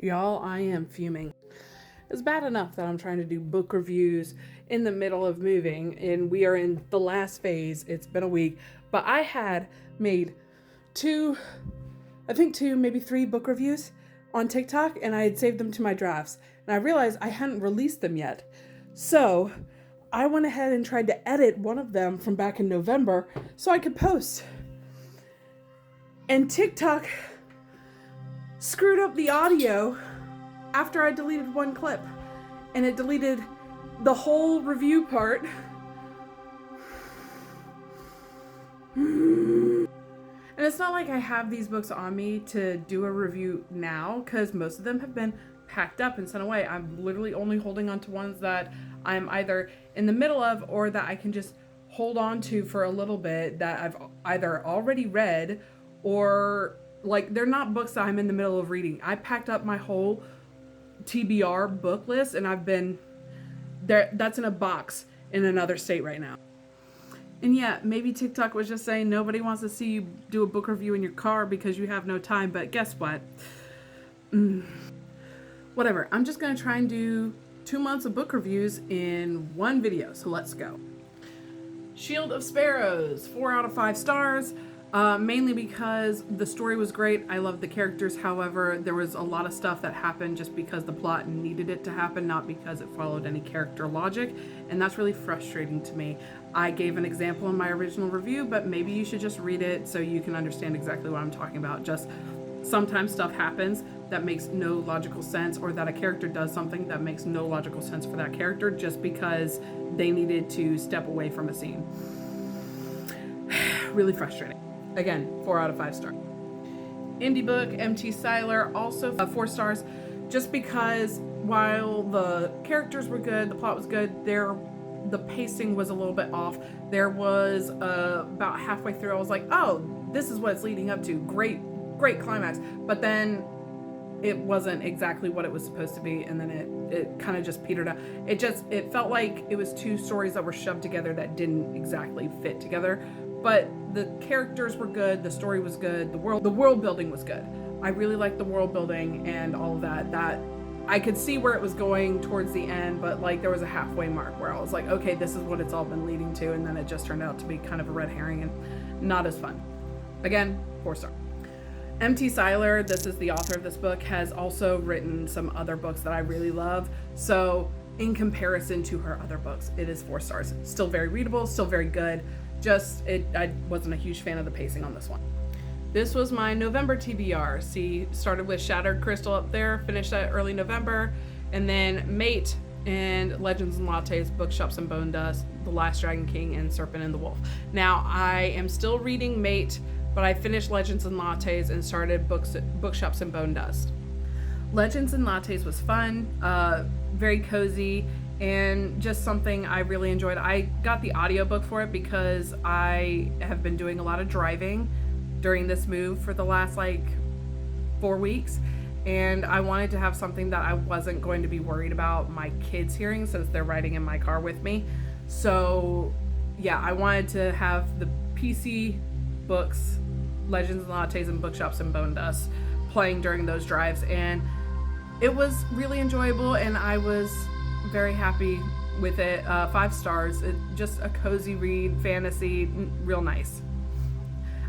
Y'all, I am fuming. It's bad enough that I'm trying to do book reviews in the middle of moving, and we are in the last phase. It's been a week, but I had made two, maybe three book reviews on TikTok, and I had saved them to my drafts, and I realized I hadn't released them yet. So I went ahead and tried to edit one of them from back in November so I could post. And TikTok screwed up the audio after I deleted one clip, and it deleted the whole review part. And it's not like I have these books on me to do a review now, because most of them have been packed up and sent away. I'm literally only holding on to ones that I'm either in the middle of or that I can just hold on to for a little bit, that I've either already read or like they're not books that I'm in the middle of reading. I packed up my whole TBR book list and I've been there. That's in a box in another state right now. And yeah, maybe TikTok was just saying nobody wants to see you do a book review in your car because you have no time. But guess what? Whatever. I'm just going to try and do 2 months of book reviews in one video. So let's go. Shield of Sparrows, 4 out of 5 stars. Mainly because the story was great. I loved the characters. However, there was a lot of stuff that happened just because the plot needed it to happen, not because it followed any character logic. And that's really frustrating to me. I gave an example in my original review, but maybe you should just read it so you can understand exactly what I'm talking about. Just sometimes stuff happens that makes no logical sense, or that a character does something that makes no logical sense for that character just because they needed to step away from a scene. Really frustrating. Again, 4 out of 5 stars. Indie book, M.T. Seiler, also 4 stars, just because while the characters were good, the plot was good, the pacing was a little bit off. There was about halfway through, I was like, oh, this is what it's leading up to. Great climax. But then it wasn't exactly what it was supposed to be, and then it kind of just petered out. It felt like it was 2 stories that were shoved together that didn't exactly fit together. But the characters were good, the story was good, the world building was good. I really liked the world building and all of that. That I could see where it was going towards the end, but like there was a halfway mark where I was like, okay, this is what it's all been leading to, and then it just turned out to be kind of a red herring and not as fun. Again, 4 stars. M.T. Seiler, this is the author of this book, has also written some other books that I really love. So in comparison to her other books, it is 4 stars. Still very readable, still very good. I wasn't a huge fan of the pacing on this one. This was my November TBR. See, started with Shattered Crystal up there, finished that early November, and then Mate and Legends and Lattes, Bookshops and Bone Dust, The Last Dragon King, and Serpent and the Wolf. Now, I am still reading Mate, but I finished Legends and Lattes and started Bookshops and Bone Dust. Legends and Lattes was fun, very cozy, and just something I really enjoyed. I got the audiobook for it because I have been doing a lot of driving during this move for the last 4 weeks, and I wanted to have something that I wasn't going to be worried about my kids hearing since they're riding in my car with me. So yeah, I wanted to have the PC books, Legends and Lattes and Bookshops and Bone Dust, playing during those drives, and it was really enjoyable, and I was very happy with it. 5 stars. Just a cozy read, fantasy, real nice.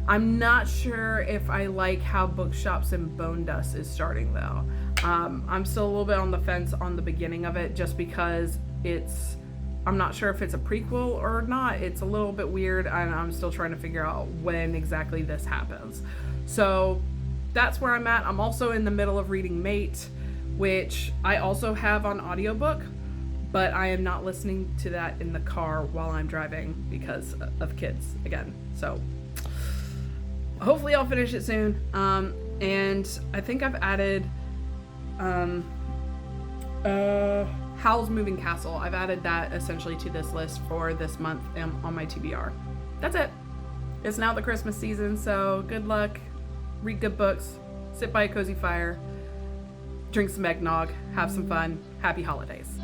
I'm not sure if I like how Bookshops and Bone Dust is starting though. I'm still a little bit on the fence on the beginning of it, just because I'm not sure if it's a prequel or not. It's a little bit weird, and I'm still trying to figure out when exactly this happens. So that's where I'm at. I'm also in the middle of reading Mate, which I also have on audiobook, but I am not listening to that in the car while I'm driving because of kids again. So hopefully I'll finish it soon. And I think I've added Howl's Moving Castle. I've added that essentially to this list for this month on my TBR. That's it. It's now the Christmas season, so good luck. Read good books. Sit by a cozy fire. Drink some eggnog. Have some fun. Happy holidays.